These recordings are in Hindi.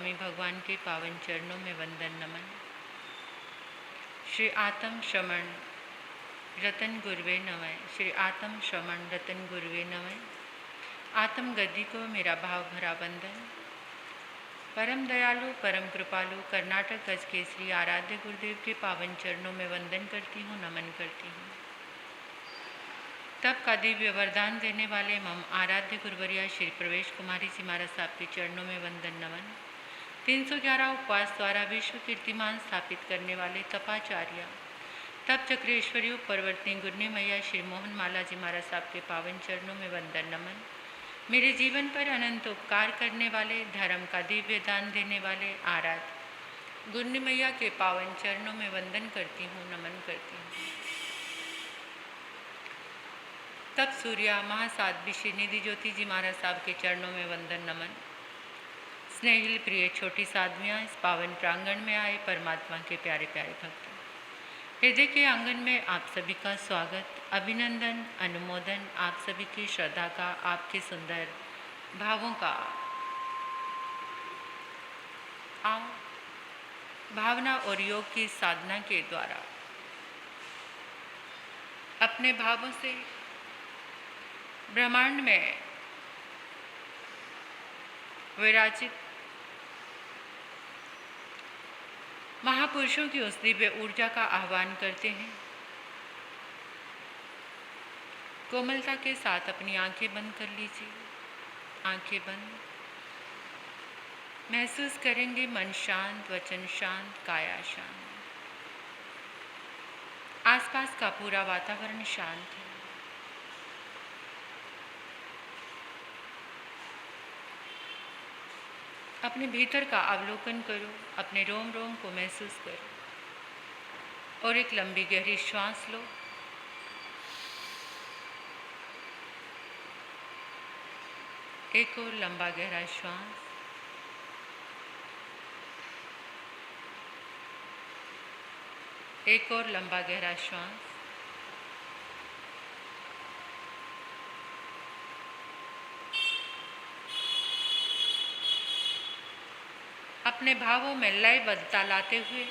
स्वामी भगवान के पावन चरणों में वंदन नमन। श्री आत्म श्रमण रतन गुरुवे नमः। श्री आत्म श्रमण रतन गुरुवे नमः। आत्म गद्दी को मेरा भाव भरा वंदन। परम दयालु परम कृपालु कर्नाटक गज केसरी आराध्य गुरुदेव के पावन चरणों में वंदन करती हूँ, नमन करती हूँ। तब का दिव्य वरदान देने वाले मम आराध्य गुरुवरिया श्री प्रवेश कुमारी जी महाराज साहब के चरणों में वंदन नमन। 311 उपवास द्वारा विश्व कीर्तिमान स्थापित करने वाले तपाचार्य तप चक्रेश्वरी परवर्ती गुरनी मैया श्री मोहन माला जी महाराज साहब के पावन चरणों में वंदन नमन। मेरे जीवन पर अनंत उपकार करने वाले, धर्म का दिव्य दान देने वाले आराध्य गुरनी मैया के पावन चरणों में वंदन करती हूँ, नमन करती हूँ। तब सूर्या महासाध्वी श्री निधि ज्योति जी महाराज साहब के चरणों में वंदन नमन। स्नेहिल प्रिय छोटी साधवियाँ इस पावन प्रांगण में आए परमात्मा के प्यारे प्यारे भक्त, हृदय के आंगन में आप सभी का स्वागत, अभिनंदन, अनुमोदन, आप सभी की श्रद्धा का, आपके सुंदर भावों का। आओ भावना और योग की साधना के द्वारा अपने भावों से ब्रह्मांड में विराजित महापुरुषों की उस दिव्य ऊर्जा का आह्वान करते हैं। कोमलता के साथ अपनी आंखें बंद कर लीजिए। आंखें बंद। महसूस करेंगे मन शांत, वचन शांत, काया शांत। आसपास का पूरा वातावरण शांत है। अपने भीतर का अवलोकन करो, अपने रोम रोम को महसूस करो और एक लंबी गहरी श्वास लो। एक और लंबा गहरा श्वास। एक और लंबा गहरा श्वास। अपने भावों में लयबद्धता लाते हुए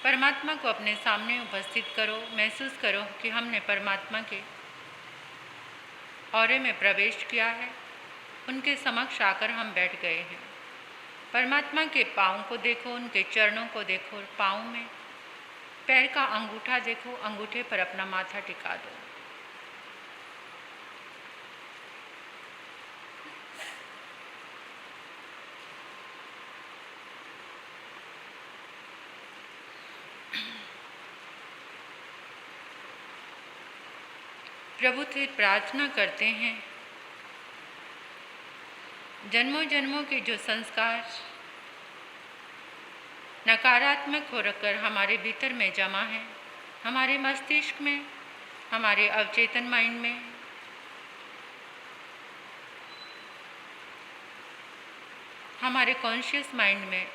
परमात्मा को अपने सामने उपस्थित करो। महसूस करो कि हमने परमात्मा के औरे में प्रवेश किया है, उनके समक्ष आकर हम बैठ गए हैं। परमात्मा के पाँव को देखो, उनके चरणों को देखो, पाँव में पैर का अंगूठा देखो, अंगूठे पर अपना माथा टिका दो। प्रभु से प्रार्थना करते हैं, जन्मों जन्मों के जो संस्कार नकारात्मक हो रखकर हमारे भीतर में जमा है, हमारे मस्तिष्क में, हमारे अवचेतन माइंड में, हमारे कॉन्शियस माइंड में,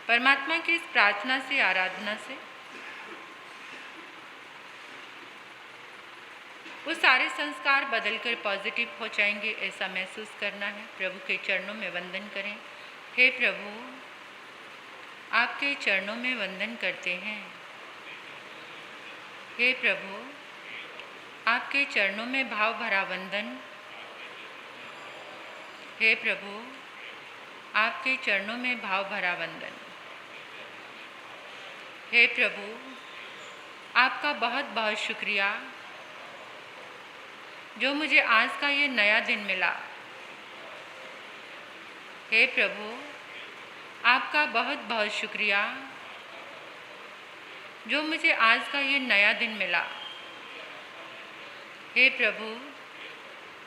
परमात्मा की इस प्रार्थना से, आराधना से वो सारे संस्कार बदलकर पॉजिटिव हो जाएंगे, ऐसा महसूस करना है। प्रभु के चरणों में वंदन करें। हे प्रभु, आपके चरणों में वंदन करते हैं। हे प्रभु, आपके चरणों में भाव भरा वंदन। हे प्रभु, आपके चरणों में भाव भरा वंदन। हे प्रभु, आपका बहुत बहुत शुक्रिया जो मुझे आज का ये नया दिन मिला। हे प्रभु, आपका बहुत बहुत शुक्रिया जो मुझे आज का ये नया दिन मिला। हे प्रभु,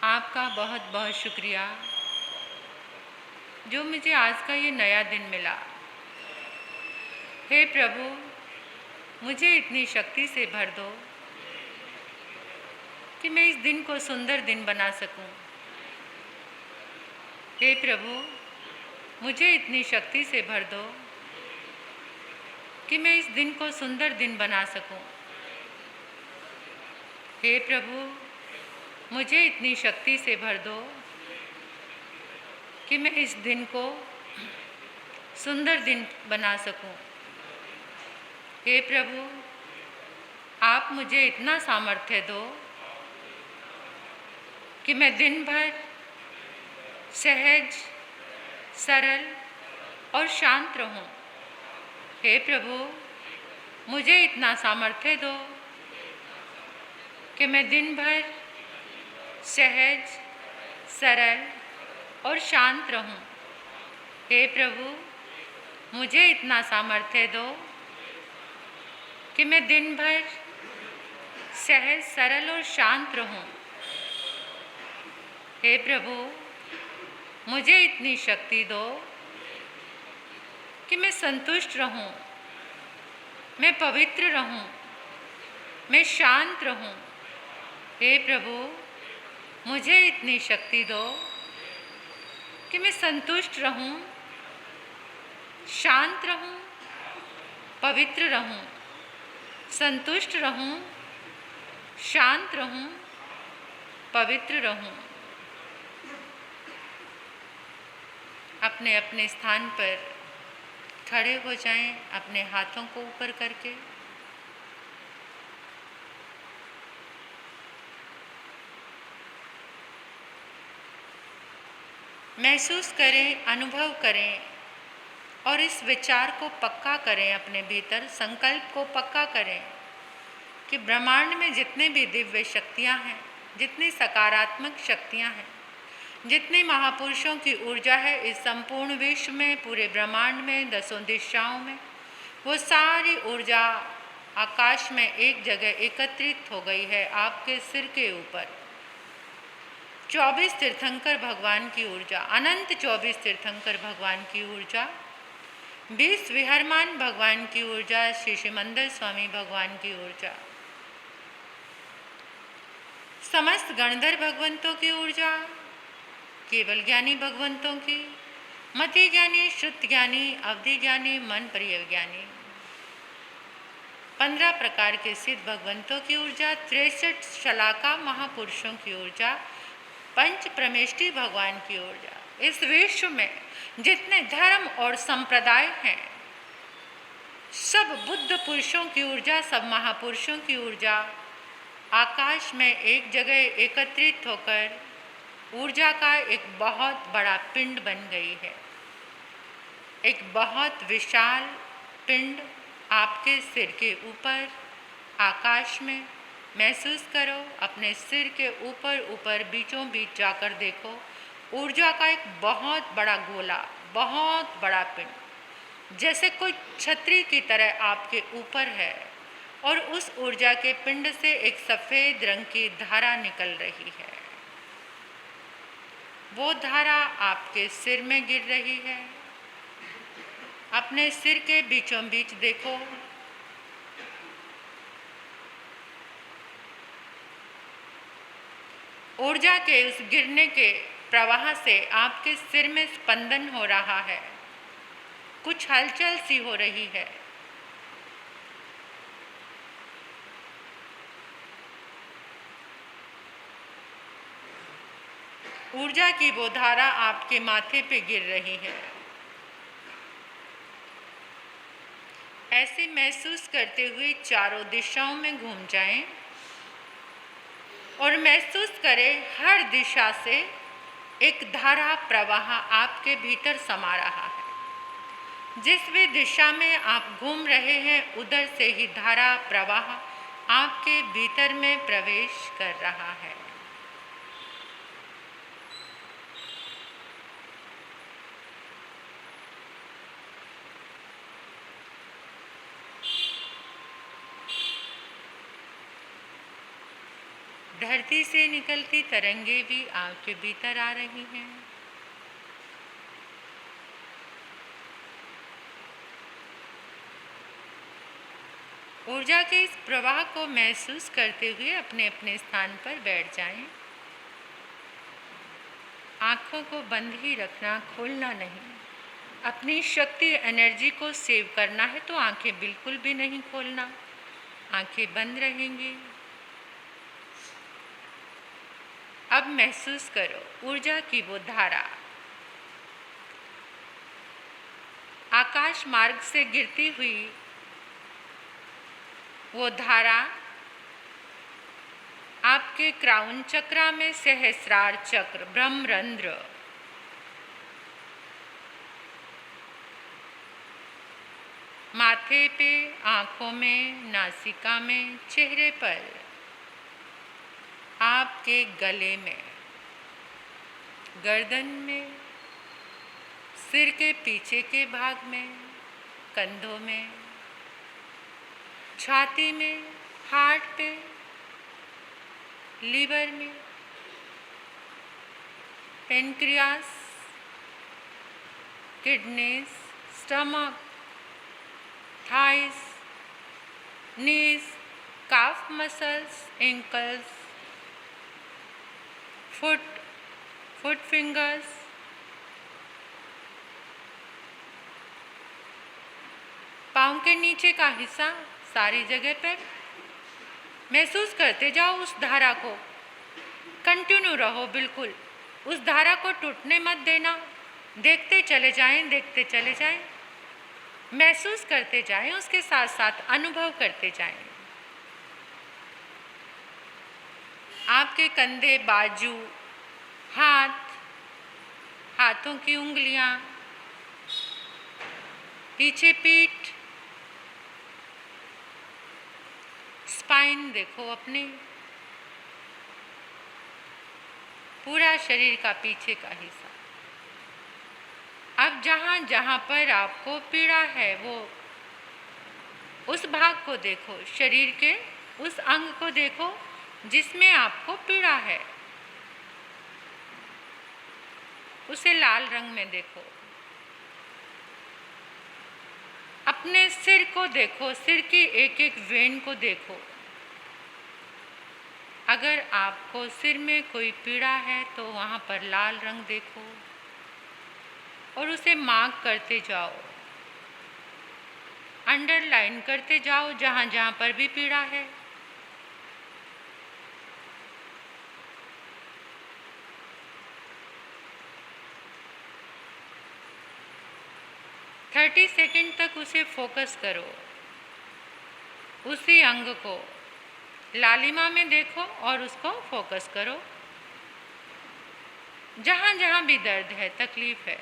आपका बहुत बहुत शुक्रिया जो मुझे आज का ये नया दिन मिला। हे प्रभु, मुझे इतनी शक्ति से भर दो कि मैं इस दिन को सुंदर दिन बना सकूं। हे प्रभु, मुझे इतनी शक्ति से भर दो कि मैं इस दिन को सुंदर दिन बना सकूं। हे प्रभु, मुझे इतनी शक्ति से भर दो कि मैं इस दिन को सुंदर दिन बना सकूं। हे प्रभु, आप मुझे इतना सामर्थ्य दो कि मैं दिन भर सहज, सरल और शांत रहूं। हे प्रभु, मुझे इतना सामर्थ्य दो कि मैं दिन भर सहज, सरल और शांत रहूं। हे प्रभु, मुझे इतना सामर्थ्य दो कि मैं दिन भर सहज, सरल और शांत रहूं। हे प्रभु, मुझे इतनी शक्ति दो कि मैं संतुष्ट रहूं, मैं पवित्र रहूं, मैं शांत रहूं। हे प्रभु, मुझे इतनी शक्ति दो कि मैं संतुष्ट रहूं, शांत रहूं, पवित्र रहूं, संतुष्ट रहूं, शांत रहूं, पवित्र रहूं। अपने अपने स्थान पर खड़े हो जाएं, अपने हाथों को ऊपर करके। महसूस करें, अनुभव करें और इस विचार को पक्का करें, अपने भीतर संकल्प को पक्का करें कि ब्रह्मांड में जितने भी दिव्य शक्तियां हैं, जितनी सकारात्मक शक्तियां हैं, जितने महापुरुषों की ऊर्जा है इस संपूर्ण विश्व में, पूरे ब्रह्मांड में, दसों दिशाओं में, वो सारी ऊर्जा आकाश में एक जगह एकत्रित हो गई है आपके सिर के ऊपर। 24 तीर्थंकर भगवान की ऊर्जा, अनंत 24 तीर्थंकर भगवान की ऊर्जा, 20 विहरमान भगवान की ऊर्जा, श्री शिमंदर स्वामी भगवान की ऊर्जा, समस्त गणधर भगवंतों की ऊर्जा, केवल ज्ञानी भगवंतों की, मति ज्ञानी, शुद्ध ज्ञानी, अवधि ज्ञानी, मन प्रिय ज्ञानी, 15 प्रकार के सिद्ध भगवंतों की ऊर्जा, 63 शलाका महापुरुषों की ऊर्जा, पंच प्रमेष्टि भगवान की ऊर्जा। इस विश्व में जितने धर्म और संप्रदाय हैं, सब बुद्ध पुरुषों की ऊर्जा, सब महापुरुषों की ऊर्जा आकाश में एक जगह एकत्रित होकर ऊर्जा का एक बहुत बड़ा पिंड बन गई है। एक बहुत विशाल पिंड आपके सिर के ऊपर आकाश में महसूस करो। अपने सिर के ऊपर बीचों बीच जाकर देखो, ऊर्जा का एक बहुत बड़ा गोला, बहुत बड़ा पिंड जैसे कोई छतरी की तरह आपके ऊपर है, और उस ऊर्जा के पिंड से एक सफ़ेद रंग की धारा निकल रही है। वो धारा आपके सिर में गिर रही है। अपने सिर के बीचों बीच देखो, ऊर्जा के उस गिरने के प्रवाह से आपके सिर में स्पंदन हो रहा है, कुछ हलचल सी हो रही है। ऊर्जा की वो धारा आपके माथे पे गिर रही है। ऐसे महसूस करते हुए चारों दिशाओं में घूम जाएं और महसूस करें हर दिशा से एक धारा प्रवाह आपके भीतर समा रहा है। जिस भी दिशा में आप घूम रहे हैं, उधर से ही धारा प्रवाह आपके भीतर में प्रवेश कर रहा है। धरती से निकलती तरंगे भी आपके भीतर आ रही हैं। ऊर्जा के इस प्रवाह को महसूस करते हुए अपने अपने स्थान पर बैठ जाएं। आँखों को बंद ही रखना, खोलना नहीं। अपनी शक्ति, एनर्जी को सेव करना है तो आँखें बिल्कुल भी नहीं खोलना, आँखें बंद रहेंगी। अब महसूस करो ऊर्जा की वो धारा आकाश मार्ग से गिरती हुई वो धारा आपके क्राउन चक्रा में सहस्रार चक्र ब्रह्मरंध्र माथे पे, आँखों में, नासिका में, चेहरे पर, आपके गले में, गर्दन में, सिर के पीछे के भाग में, कंधों में, छाती में, हार्ट पे, लीवर में, pancreas, kidneys, stomach, thighs, knees, calf muscles, ankles, foot fingers, पाँव के नीचे का हिस्सा, सारी जगह पर महसूस करते जाओ उस धारा को। कंटिन्यू रहो, बिल्कुल उस धारा को टूटने मत देना। देखते चले जाएं, देखते चले जाएं, महसूस करते जाएं, उसके साथ साथ अनुभव करते जाएं। आपके कंधे, बाजू, हाथ, हाथों की उंगलियां, पीछे पीठ, स्पाइन देखो अपने, पूरा शरीर का पीछे का हिस्सा। अब जहाँ जहाँ पर आपको पीड़ा है वो उस भाग को देखो, शरीर के उस अंग को देखो जिसमें आपको पीड़ा है, उसे लाल रंग में देखो। अपने सिर को देखो, सिर की एक एक वेन को देखो। अगर आपको सिर में कोई पीड़ा है तो वहाँ पर लाल रंग देखो और उसे मार्क करते जाओ, अंडरलाइन करते जाओ जहाँ जहाँ पर भी पीड़ा है। थर्टी सेकेंड तक उसे फोकस करो, उसी अंग को लालिमा में देखो और उसको फोकस करो। जहाँ जहाँ भी दर्द है, तकलीफ है,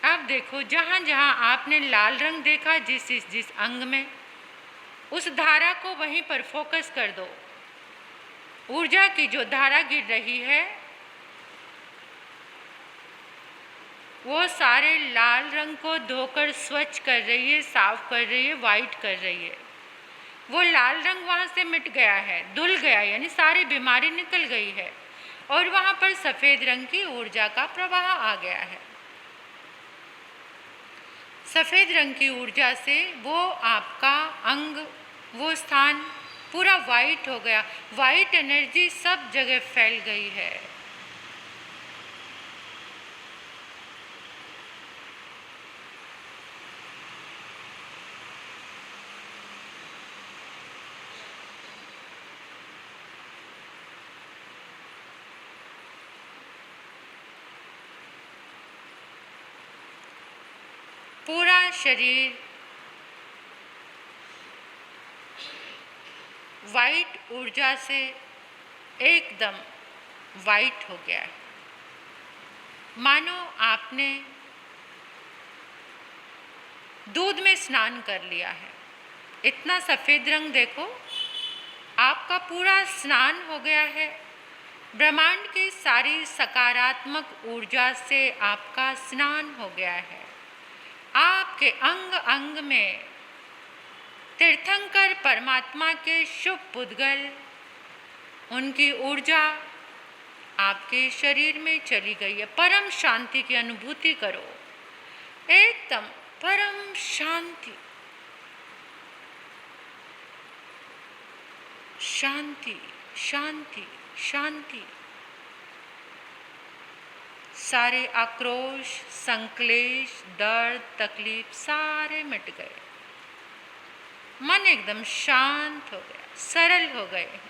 अब देखो जहाँ जहाँ आपने लाल रंग देखा, जिस अंग में, उस धारा को वहीं पर फोकस कर दो। ऊर्जा की जो धारा गिर रही है वो सारे लाल रंग को धोकर स्वच्छ कर रही है, साफ कर रही है, वाइट कर रही है। वो लाल रंग वहाँ से मिट गया है, धुल गया, यानी सारी बीमारी निकल गई है और वहाँ पर सफ़ेद रंग की ऊर्जा का प्रवाह आ गया है। सफ़ेद रंग की ऊर्जा से वो आपका अंग, वो स्थान पूरा वाइट हो गया। वाइट एनर्जी सब जगह फैल गई है। पूरा शरीर वाइट ऊर्जा से एकदम वाइट हो गया है, मानो आपने दूध में स्नान कर लिया है। इतना सफ़ेद रंग देखो, आपका पूरा स्नान हो गया है। ब्रह्मांड की सारी सकारात्मक ऊर्जा से आपका स्नान हो गया है। आपके अंग अंग में तीर्थंकर परमात्मा के शुभ पुद्गल, उनकी ऊर्जा आपके शरीर में चली गई है। परम शांति की अनुभूति करो, एकदम परम शांति, शांति शांति शांति। सारे आक्रोश, संक्लेश, दर्द, तकलीफ सारे मिट गए। मन एकदम शांत हो गया, सरल हो गए हैं।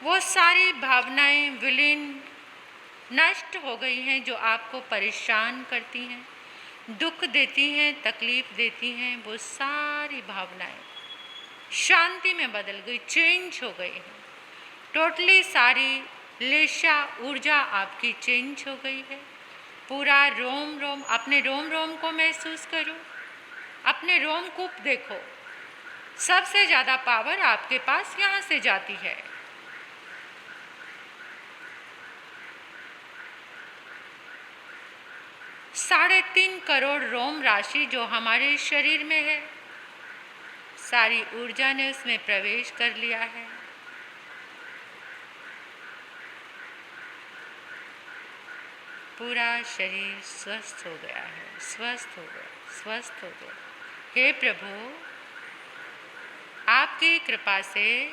वो सारी भावनाएं विलीन नष्ट हो गई हैं जो आपको परेशान करती हैं, दुख देती हैं, तकलीफ देती हैं। वो सारी भावनाएं शांति में बदल गई, चेंज हो गई हैं। टोटली सारी लेशा ऊर्जा आपकी चेंज हो गई है। पूरा रोम रोम, अपने रोम रोम को महसूस करो, अपने रोम कूप देखो। सबसे ज़्यादा पावर आपके पास यहाँ से जाती है। ₹3.5 करोड़ रोम राशि जो हमारे शरीर में है, सारी ऊर्जा ने उसमें प्रवेश कर लिया है। पूरा शरीर स्वस्थ हो गया है, स्वस्थ हो गया, स्वस्थ हो गया। हे प्रभु, आपकी कृपा से,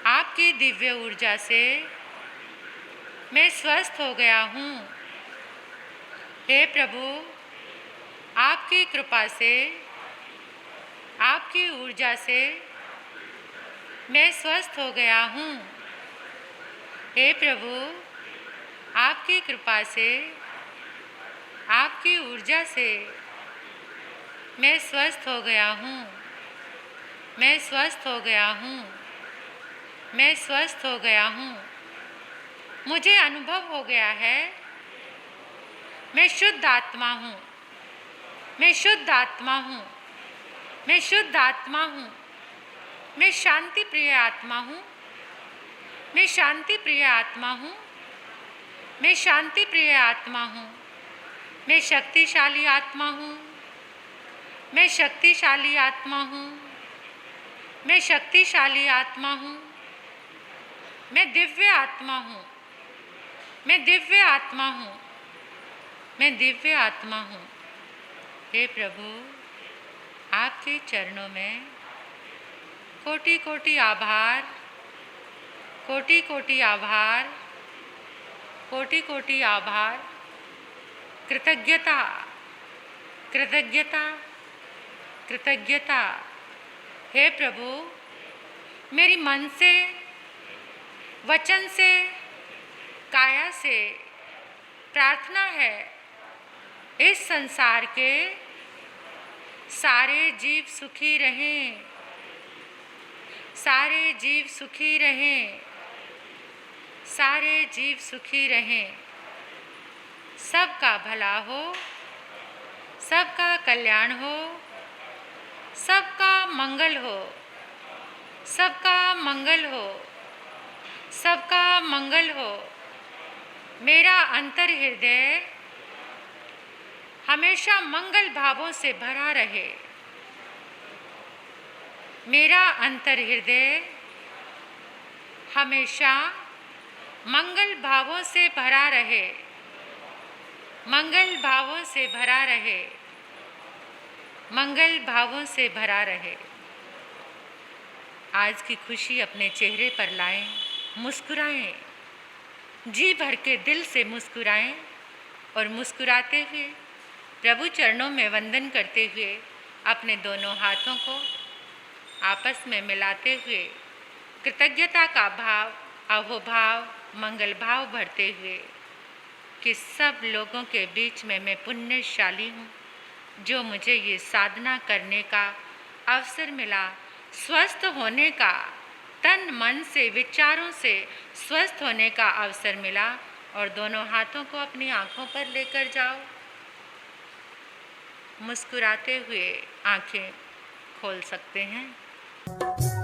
आपकी दिव्य ऊर्जा से मैं स्वस्थ हो गया हूँ। हे प्रभु, आपकी कृपा से, आपकी ऊर्जा से मैं स्वस्थ हो गया हूँ। हे प्रभु, आपकी कृपा से, आपकी ऊर्जा से मैं स्वस्थ हो गया हूँ। मैं स्वस्थ हो गया हूँ। मैं स्वस्थ हो गया हूँ। मुझे अनुभव हो गया है, मैं शुद्ध आत्मा हूँ। मैं शुद्ध आत्मा हूँ। मैं शुद्ध आत्मा हूँ। मैं शांति प्रिय आत्मा हूँ। मैं शांति प्रिय आत्मा हूँ। मैं शांति प्रिय आत्मा हूँ। मैं शक्तिशाली आत्मा हूँ। मैं शक्तिशाली आत्मा हूँ। मैं शक्तिशाली आत्मा हूँ। मैं दिव्य आत्मा हूँ। मैं दिव्य आत्मा हूँ। मैं दिव्य आत्मा हूँ। हे प्रभु, आपके चरणों में कोटि कोटि आभार, कोटि कोटि आभार, कोटि कोटि आभार, कृतज्ञता, कृतज्ञता, कृतज्ञता। हे प्रभु, मेरी मन से, वचन से, काया से प्रार्थना है, इस संसार के सारे जीव सुखी रहें, सारे जीव सुखी रहें, सारे जीव सुखी रहें। सबका भला हो, सबका कल्याण हो, सबका मंगल हो, सबका मंगल हो, सबका मंगल हो। मेरा अंतर हृदय हमेशा मंगल भावों से भरा रहे। मेरा अंतर हृदय हमेशा मंगल भावों से भरा रहे। मंगल भावों से भरा रहे। मंगल भावों से भरा रहे। आज की खुशी अपने चेहरे पर लाएं, मुस्कुराएं, जी भर के दिल से मुस्कुराएं और मुस्कुराते हुए प्रभु चरणों में वंदन करते हुए अपने दोनों हाथों को आपस में मिलाते हुए कृतज्ञता का भाव, अहोभाव, मंगल भाव भरते हुए कि सब लोगों के बीच में मैं पुण्यशाली हूँ, जो मुझे ये साधना करने का अवसर मिला, स्वस्थ होने का, तन मन से, विचारों से स्वस्थ होने का अवसर मिला। और दोनों हाथों को अपनी आँखों पर लेकर जाओ। मुस्कुराते हुए आँखें खोल सकते हैं।